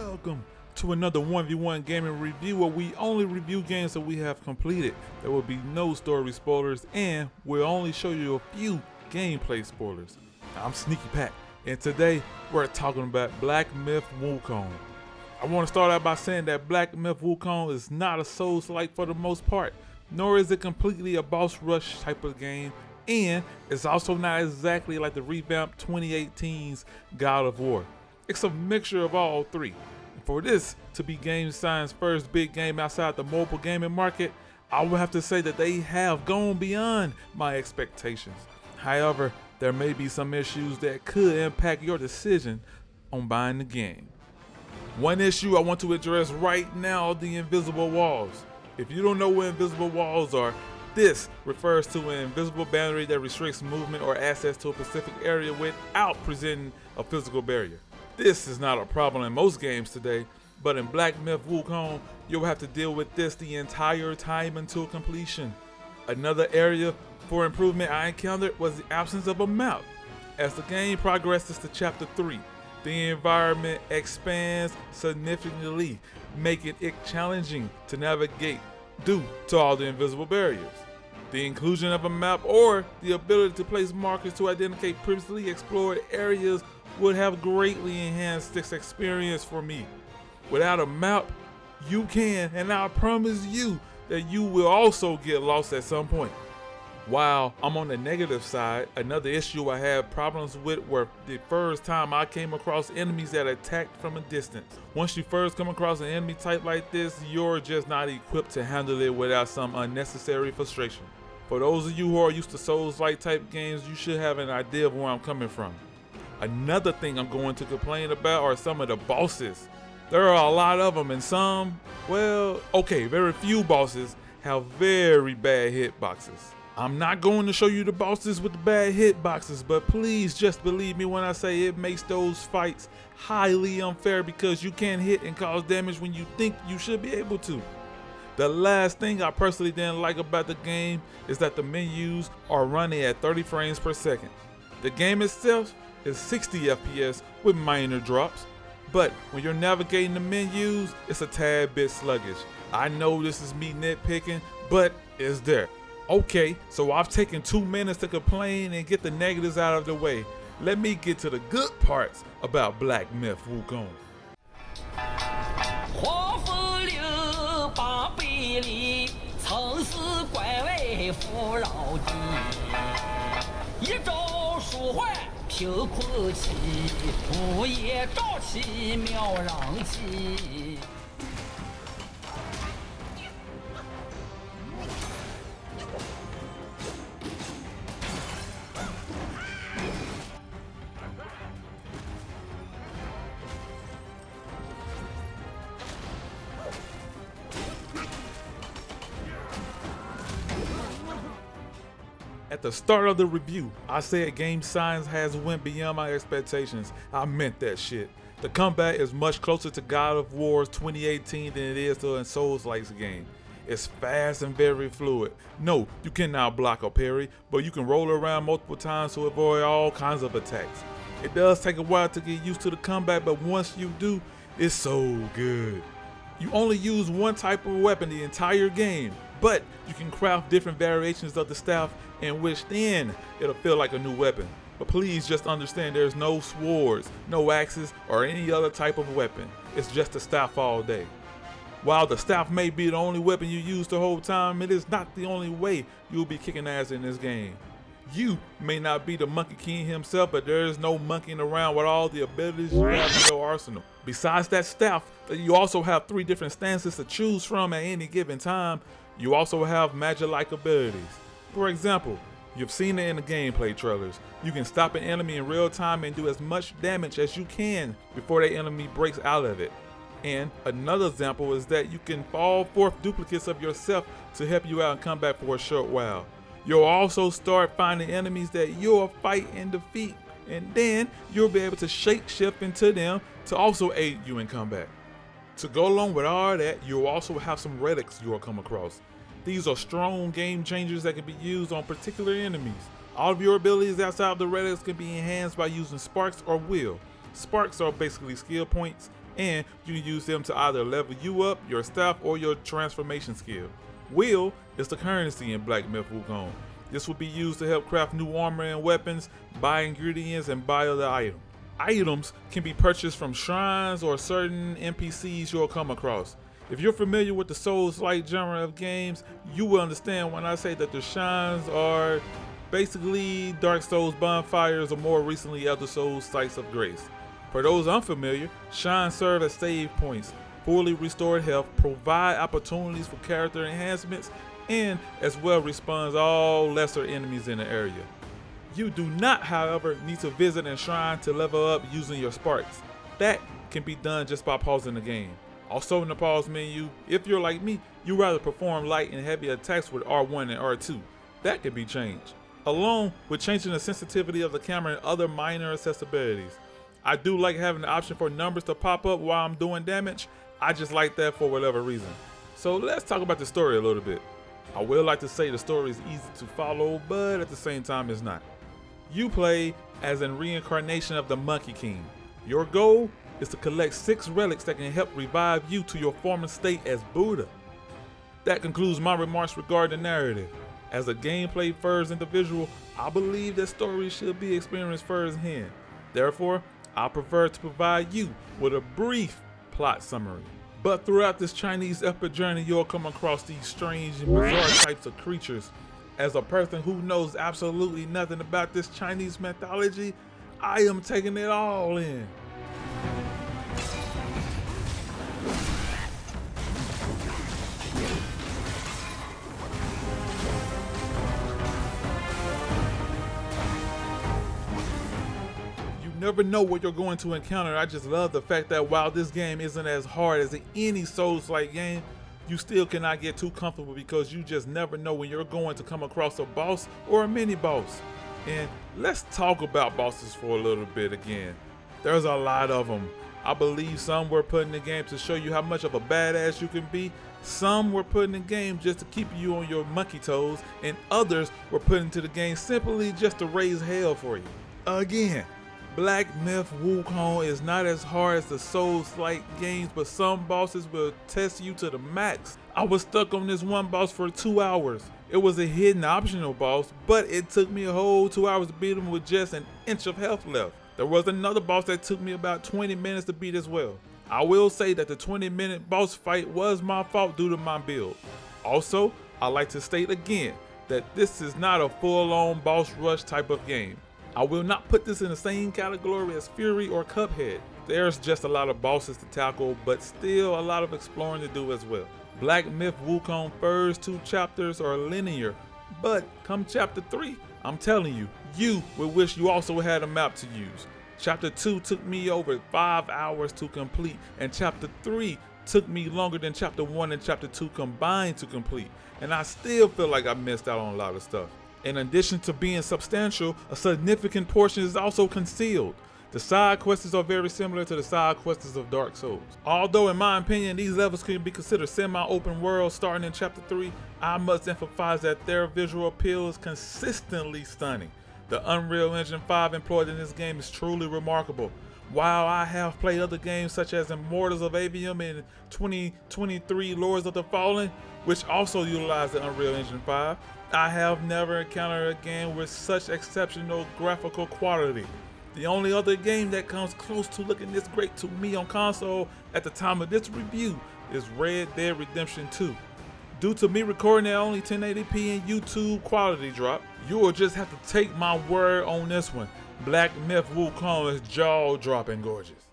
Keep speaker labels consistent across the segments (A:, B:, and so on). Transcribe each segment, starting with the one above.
A: Welcome to another 1v1 gaming review where we only review games that we have completed. There will be no story spoilers and we'll only show you a few gameplay spoilers. I'm Sneaky Pat and today we're talking about Black Myth Wukong. I want to start out by saying that Black Myth Wukong is not a Souls-like for the most part, nor is it completely a boss rush type of game, and it's also not exactly like the revamped 2018's God of War. It's a mixture of all three. And for this to be GameSign's first big game outside the mobile gaming market, I would have to say that they have gone beyond my expectations. However, there may be some issues that could impact your decision on buying the game. One issue I want to address right now are the invisible walls. If you don't know what invisible walls are, this refers to an invisible boundary that restricts movement or access to a specific area without presenting a physical barrier. This is not a problem in most games today, but in Black Myth Wukong, you'll have to deal with this the entire time until completion. Another area for improvement I encountered was the absence of a map. As the game progresses to Chapter 3, the environment expands significantly, making it challenging to navigate due to all the invisible barriers. The inclusion of a map or the ability to place markers to identify previously explored areas would have greatly enhanced this experience for me. Without a map, you can, and I promise you that you will also get lost at some point. While I'm on the negative side, another issue I had problems with were the first time I came across enemies that attacked from a distance. Once you first come across an enemy type like this, you're just not equipped to handle it without some unnecessary frustration. For those of you who are used to Souls-like type games, you should have an idea of where I'm coming from. Another thing I'm going to complain about are some of the bosses. There are a lot of them, and some, well, okay, very few bosses have very bad hitboxes. I'm not going to show you the bosses with the bad hitboxes, but please just believe me when I say it makes those fights highly unfair because you can't hit and cause damage when you think you should be able to. The last thing I personally didn't like about the game is that the menus are running at 30 frames per second. The game itself is 60 FPS with minor drops, but when you're navigating the menus, it's a tad bit sluggish. I know this is me nitpicking, but it's there. Okay, so I've taken 2 minutes to complain and get the negatives out of the way. Let me get to the good parts about Black Myth Wukong.
B: 黄风流八百里，曾是怪为富饶地。一朝书怀贫困起，午夜朝起妙人起。 At the start of the review, I said GameSign has went beyond my expectations. I meant that shit. The combat is much closer to God of War's 2018 than it is to a Souls-like game. It's fast and very fluid. No, you cannot block or parry, but you can roll around multiple times to avoid all kinds of attacks. It does take a while to get used to the combat, but once you do, it's so good. You only use one type of weapon the entire game, but you can craft different variations of the staff in which then it'll feel like a new weapon. But please just understand there's no swords, no axes, or any other type of weapon. It's just a staff all day. While the staff may be the only weapon you use the whole time, it is not the only way you'll be kicking ass in this game. You may not be the Monkey King himself, but there is no monkeying around with all the abilities you have in your arsenal. Besides that staff, you also have 3 different stances to choose from at any given time. You also have magic-like abilities. For example, you've seen it in the gameplay trailers. You can stop an enemy in real time and do as much damage as you can before that enemy breaks out of it. And another example is that you can fall forth duplicates of yourself to help you out in combat for a short while. You'll also start finding enemies that you'll fight and defeat, and then you'll be able to shape-shift into them to also aid you in combat. To go along with all that, you'll also have some relics you'll come across. These are strong game changers that can be used on particular enemies. All of your abilities outside of the relics can be enhanced by using sparks or will. Sparks are basically skill points, and you can use them to either level you up, your staff, or your transformation skill. Will is the currency in Black Myth Wukong. This will be used to help craft new armor and weapons, buy ingredients, and buy other items. Items can be purchased from shrines or certain NPCs you'll come across. If you're familiar with the Souls-like genre of games, you will understand when I say that the shrines are basically Dark Souls bonfires or more recently Elder Souls sites of grace. For those unfamiliar, shrines serve as save points, fully restored health, provide opportunities for character enhancements, and as well respawns all lesser enemies in the area. You do not, however, need to visit a shrine to level up using your sparks. That can be done just by pausing the game. Also in the pause menu, if you're like me, you rather perform light and heavy attacks with R1 and R2. That can be changed, along with changing the sensitivity of the camera and other minor accessibilities. I do like having the option for numbers to pop up while I'm doing damage. I just like that for whatever reason. So let's talk about the story a little bit. I will like to say the story is easy to follow, but at the same time it's not. You play as a reincarnation of the Monkey King. Your goal is to collect 6 relics that can help revive you to your former state as Buddha. That concludes my remarks regarding the narrative. As a gameplay first individual, I believe that story should be experienced firsthand. Therefore, I prefer to provide you with a brief plot summary. But throughout this Chinese epic journey, you'll come across these strange and bizarre types of creatures. As a person who knows absolutely nothing about this Chinese mythology, I am taking it all in. You never know what you're going to encounter. I just love the fact that while this game isn't as hard as any Souls-like game, you still cannot get too comfortable because you just never know when you're going to come across a boss or a mini boss. And let's talk about bosses for a little bit again. There's a lot of them. I believe some were put in the game to show you how much of a badass you can be. Some were put in the game just to keep you on your monkey toes, and others were put into the game simply just to raise hell for you. Again, Black Myth Wukong is not as hard as the Souls-like games, but some bosses will test you to the max. I was stuck on this one boss for 2 hours. It was a hidden optional boss, but it took me a whole 2 hours to beat him with just an inch of health left. There was another boss that took me about 20 minutes to beat as well. I will say that the 20-minute boss fight was my fault due to my build. Also, I like to state again that this is not a full-on boss rush type of game. I will not put this in the same category as Fury or Cuphead. There's just a lot of bosses to tackle, but still a lot of exploring to do as well. Black Myth Wukong first 2 chapters are linear, but come chapter 3, I'm telling you, you will wish you also had a map to use. Chapter 2 took me over 5 hours to complete, and chapter 3 took me longer than chapter 1 and chapter 2 combined to complete, and I still feel like I missed out on a lot of stuff. In addition to being substantial, a significant portion is also concealed. The side quests are very similar to the side quests of Dark Souls. Although in my opinion these levels can be considered semi-open world starting in chapter 3, I must emphasize that their visual appeal is consistently stunning. The Unreal Engine 5 employed in this game is truly remarkable. While I have played other games such as Immortals of Avium and 2023 Lords of the Fallen, which also utilize the Unreal Engine 5, I have never encountered a game with such exceptional graphical quality. The only other game that comes close to looking this great to me on console at the time of this review is Red Dead Redemption 2. Due to me recording at only 1080p and YouTube quality drop, you will just have to take my word on this one. Black Myth Wukong is jaw-dropping gorgeous.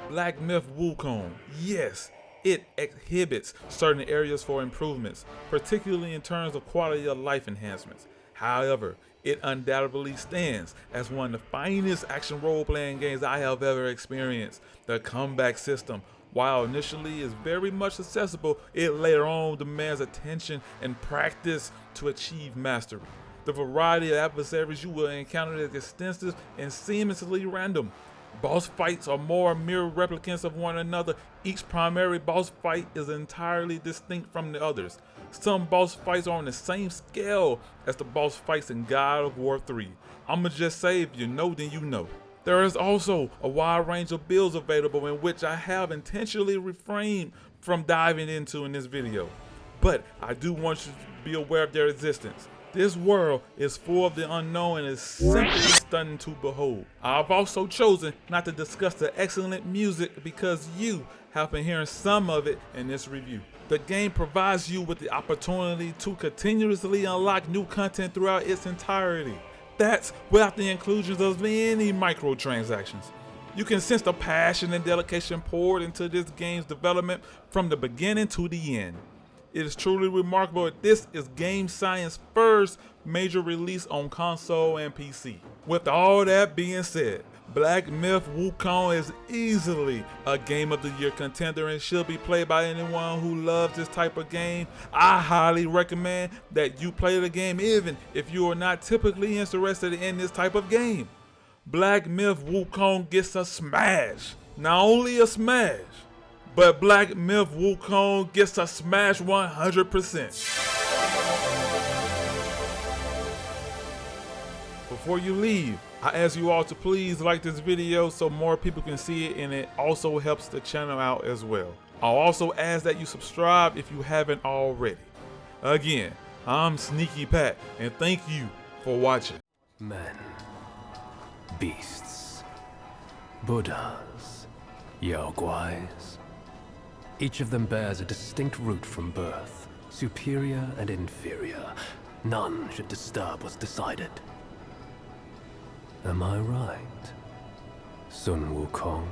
B: Black Myth Wukong, yes, it exhibits certain areas for improvements, particularly in terms of quality of life enhancements. However, it undoubtedly stands as one of the finest action role-playing games I have ever experienced. The combat system, while initially is very much accessible, it later on demands attention and practice to achieve mastery. The variety of adversaries you will encounter is extensive and seamlessly random. Boss fights are more mirror replicants of one another. Each primary boss fight is entirely distinct from the others. Some boss fights are on the same scale as the boss fights in God of War 3. I'ma just say, if you know, then you know. There is also a wide range of builds available in which I have intentionally refrained from diving into in this video. But I do want you to be aware of their existence. This world is full of the unknown and is simply stunning to behold. I've also chosen not to discuss the excellent music because you have been hearing some of it in this review. The game provides you with the opportunity to continuously unlock new content throughout its entirety. That's without the inclusions of any microtransactions. You can sense the passion and dedication poured into this game's development from the beginning to the end. It is truly remarkable that this is Game Science's first major release on console and PC. With all that being said, Black Myth: Wukong is easily a Game of the Year contender and should be played by anyone who loves this type of game. I highly recommend that you play the game even if you are not typically interested in this type of game. Black Myth: Wukong gets a smash. Not only a smash, but Black Myth: Wukong gets a smash 100%. Before you leave, I ask you all to please like this video so more people can see it, and it also helps the channel out as well. I'll also ask that you subscribe if you haven't already. Again, I'm Sneaky Pat, and thank you for watching.
C: Men, beasts, Buddhas, Yaoguais. Each of them bears a distinct root from birth, superior and inferior. None should disturb what's decided. Am I right, Sun Wukong?